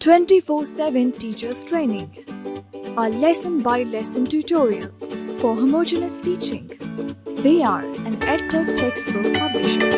24/7 Teachers Training, a lesson-by-lesson tutorial for homogeneous teaching. We are an EdTech textbook publishers.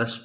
10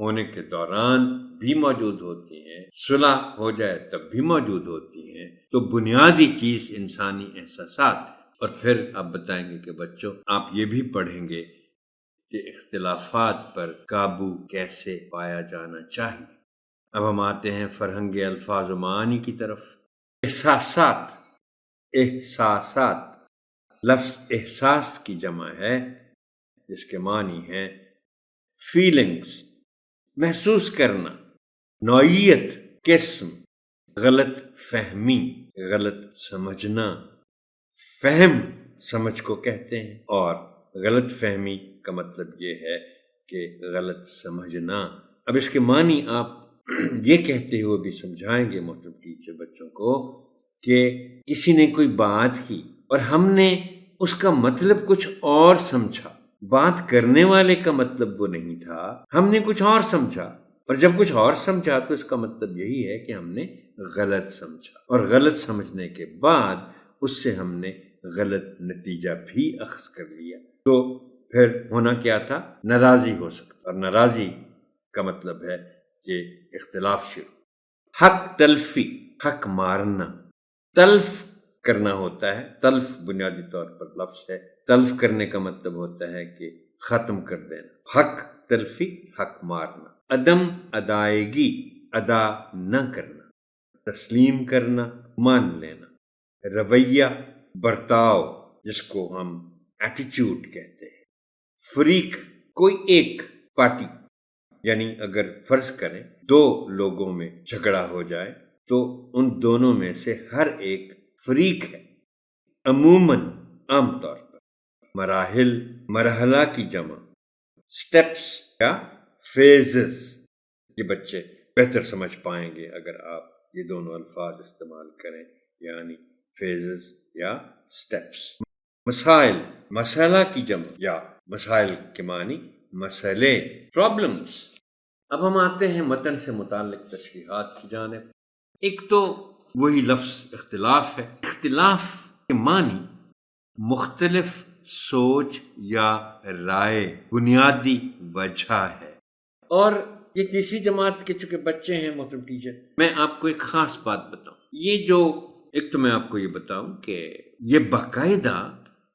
ہونے کے دوران بھی موجود ہوتی ہیں، صلح ہو جائے تب بھی موجود ہوتی ہیں۔ تو بنیادی چیز انسانی احساسات ہے۔ اور پھر آپ بتائیں گے کہ بچوں آپ یہ بھی پڑھیں گے کہ اختلافات پر قابو کیسے پایا جانا چاہیے۔ اب ہم آتے ہیں فرہنگ الفاظ و معانی کی طرف۔ احساسات، احساسات لفظ احساس کی جمع ہے جس کے معنی ہے فیلنگز، محسوس کرنا، نوعیت، قسم، غلط فہمی، غلط سمجھنا۔ فہم سمجھ کو کہتے ہیں اور غلط فہمی کا مطلب یہ ہے کہ غلط سمجھنا۔ اب اس کے معنی آپ یہ کہتے ہوئے بھی سمجھائیں گے محترم ٹیچر بچوں کو کہ کسی نے کوئی بات کی اور ہم نے اس کا مطلب کچھ اور سمجھا، بات کرنے والے کا مطلب وہ نہیں تھا، ہم نے کچھ اور سمجھا، اور جب کچھ اور سمجھا تو اس کا مطلب یہی ہے کہ ہم نے غلط سمجھا، اور غلط سمجھنے کے بعد اس سے ہم نے غلط نتیجہ بھی اخذ کر لیا، تو پھر ہونا کیا تھا؟ ناراضی ہو سکتا، اور ناراضی کا مطلب ہے کہ اختلاف شروع۔ حق تلفی، حق مارنا، تلف کرنا ہوتا ہے۔ تلف بنیادی طور پر لفظ ہے، تلف کرنے کا مطلب ہوتا ہے کہ ختم کر دینا۔ حق تلفی، حق مارنا۔ عدم ادائیگی، ادا نہ کرنا، تسلیم کرنا، مان لینا۔ رویہ، برتاؤ، جس کو ہم ایٹیچیوڈ کہتے ہیں۔ فریق، کوئی ایک پارٹی، یعنی اگر فرض کریں دو لوگوں میں جھگڑا ہو جائے تو ان دونوں میں سے ہر ایک فریق ہے۔ عموماً، عام طور پر۔ مراحل، مرحلہ کی جمع۔ سٹیپس یا فیزز، یہ بچے بہتر سمجھ پائیں گے اگر آپ یہ دونوں الفاظ استعمال کریں، یعنی فیزز یا سٹیپس۔ مسائل، مسئلہ کی جمع یا مسائل کے معنی مسئلے، پرابلمز۔ اب ہم آتے ہیں متن سے متعلق تشریحات کی جانب۔ ایک تو وہی لفظ اختلاف ہے۔ اختلاف کے معنی مختلف سوچ یا رائے، بنیادی وجہ ہے۔ اور یہ تیسری جماعت کے چونکہ بچے ہیں محترم ٹیچر، میں آپ کو ایک خاص بات بتاؤں۔ یہ جو ایک تو میں آپ کو یہ بتاؤں کہ یہ باقاعدہ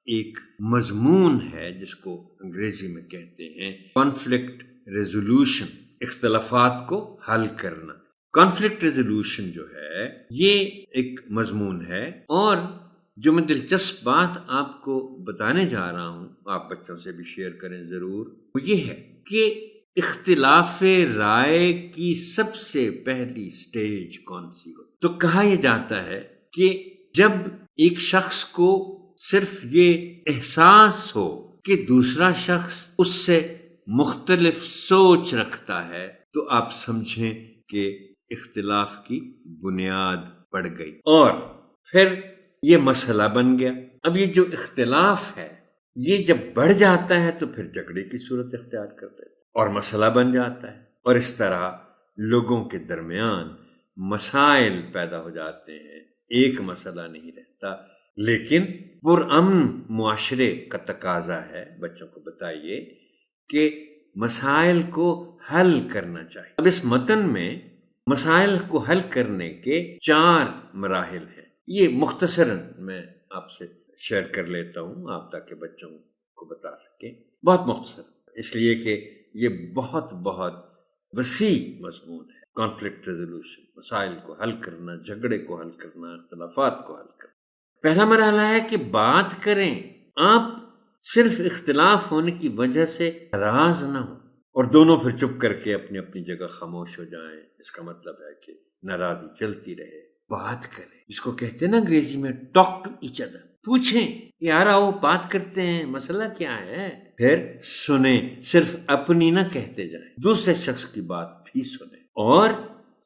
ایک مضمون ہے جس کو انگریزی میں کہتے ہیں کانفلکٹ ریزولوشن، اختلافات کو حل کرنا۔ کانفلکٹ ریزولوشن جو ہے یہ ایک مضمون ہے، اور جو میں دلچسپ بات آپ کو بتانے جا رہا ہوں، آپ بچوں سے بھی شیئر کریں ضرور، وہ یہ ہے کہ اختلاف رائے کی سب سے پہلی سٹیج کون سی ہو؟ تو کہا یہ جاتا ہے کہ جب ایک شخص کو صرف یہ احساس ہو کہ دوسرا شخص اس سے مختلف سوچ رکھتا ہے تو آپ سمجھیں کہ اختلاف کی بنیاد پڑ گئی، اور پھر یہ مسئلہ بن گیا۔ اب یہ جو اختلاف ہے یہ جب بڑھ جاتا ہے تو پھر جھگڑے کی صورت اختیار کرتا ہے اور مسئلہ بن جاتا ہے، اور اس طرح لوگوں کے درمیان مسائل پیدا ہو جاتے ہیں۔ ایک مسئلہ نہیں رہتا، لیکن پرامن معاشرے کا تقاضا ہے، بچوں کو بتائیے کہ مسائل کو حل کرنا چاہیے۔ اب اس متن میں مسائل کو حل کرنے کے 4 مراحل ہیں۔ یہ مختصراً میں آپ سے شیئر کر لیتا ہوں آپ تاکہ بچوں کو بتا سکیں، بہت مختصر، اس لیے کہ یہ بہت وسیع مضمون ہے۔ کانفلکٹ ریزولوشن، مسائل کو حل کرنا، جھگڑے کو حل کرنا، اختلافات کو حل کرنا۔ پہلا مرحلہ ہے کہ بات کریں، آپ صرف اختلاف ہونے کی وجہ سے ناراض نہ ہوں اور دونوں پھر چپ کر کے اپنی اپنی جگہ خاموش ہو جائیں۔ اس کا مطلب ہے کہ ناراضی چلتی رہے، بات کریں، جس کو کہتے ہیں نا انگریزی میں ٹاک ٹو ایچ ادر۔ پوچھیں، یار آؤ بات کرتے ہیں، مسئلہ کیا ہے؟ پھر سنیں، صرف اپنی نہ کہتے جائیں، دوسرے شخص کی بات بھی سنیں، اور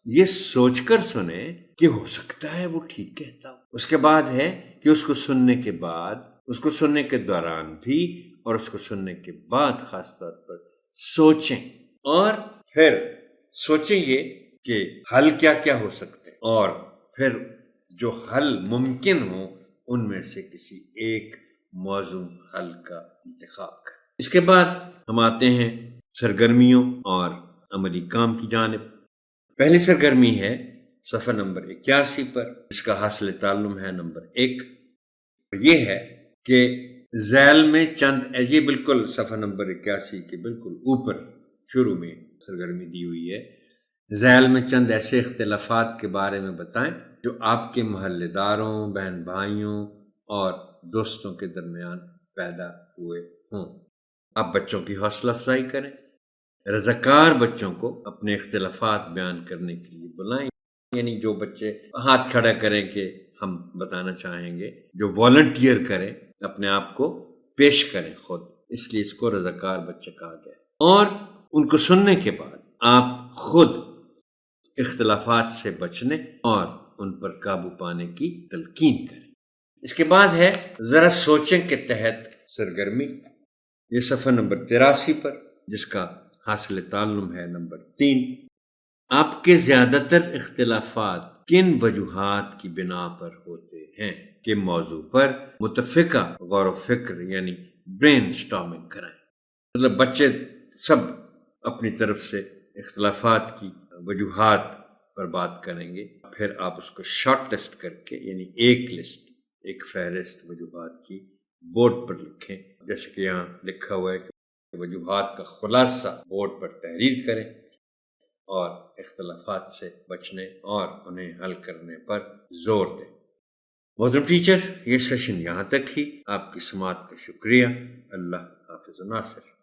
یہ سوچ کر سنیں کہ ہو سکتا ہے وہ ٹھیک کہتا ہو۔ اس کے بعد ہے کہ اس کو سننے کے بعد، اس کو سننے کے دوران بھی، اور اس کو سننے کے بعد خاص طور پر سوچیں، اور پھر سوچیں یہ کہ حل کیا کیا ہو سکتے ہیں، اور پھر جو حل ممکن ہوں ان میں سے کسی ایک موزوں حل کا انتخاب کریں۔ اس کے بعد ہم آتے ہیں سرگرمیوں اور عملی کام کی جانب۔ پہلی سرگرمی ہے صفحہ نمبر 81 پر، اس کا حاصل تعلم ہے نمبر 1۔ یہ ہے کہ ذیل میں چند یہ بالکل صفحہ نمبر 81 کے بالکل اوپر شروع میں سرگرمی دی ہوئی ہے، ذیل میں چند ایسے اختلافات کے بارے میں بتائیں جو آپ کے محلے داروں، بہن بھائیوں اور دوستوں کے درمیان پیدا ہوئے ہوں۔ آپ بچوں کی حوصلہ افزائی کریں، رضاکار بچوں کو اپنے اختلافات بیان کرنے کے لیے بلائیں، یعنی جو بچے ہاتھ کھڑا کریں کہ ہم بتانا چاہیں گے، جو والنٹیئر کریں، اپنے آپ کو پیش کریں خود، اس لیے اس کو رضاکار بچے کہا گیا ہے۔ اور ان کو سننے کے بعد آپ خود اختلافات سے بچنے اور ان پر قابو پانے کی تلقین کریں۔ اس کے بعد ہے ذرا سوچیں کے تحت سرگرمی، یہ صفحہ نمبر 83 پر، جس کا حاصل تعلم ہے نمبر 3۔ آپ کے زیادہ تر اختلافات کن وجوہات کی بنا پر ہوتے ہیں کہ موضوع پر متفقہ غور و فکر یعنی برین سٹارمنگ کرائیں۔ مطلب بچے سب اپنی طرف سے اختلافات کی وجوہات پر بات کریں گے، پھر آپ اس کو شارٹ لسٹ کر کے یعنی ایک فہرست وجوہات کی بورڈ پر لکھیں، جیسے کہ یہاں لکھا ہوا ہے کہ وجوہات کا خلاصہ بورڈ پر تحریر کریں اور اختلافات سے بچنے اور انہیں حل کرنے پر زور دیں۔ محترم ٹیچر، یہ سیشن یہاں تک ہی، آپ کی سماعت کا شکریہ۔ اللہ حافظ و ناصر۔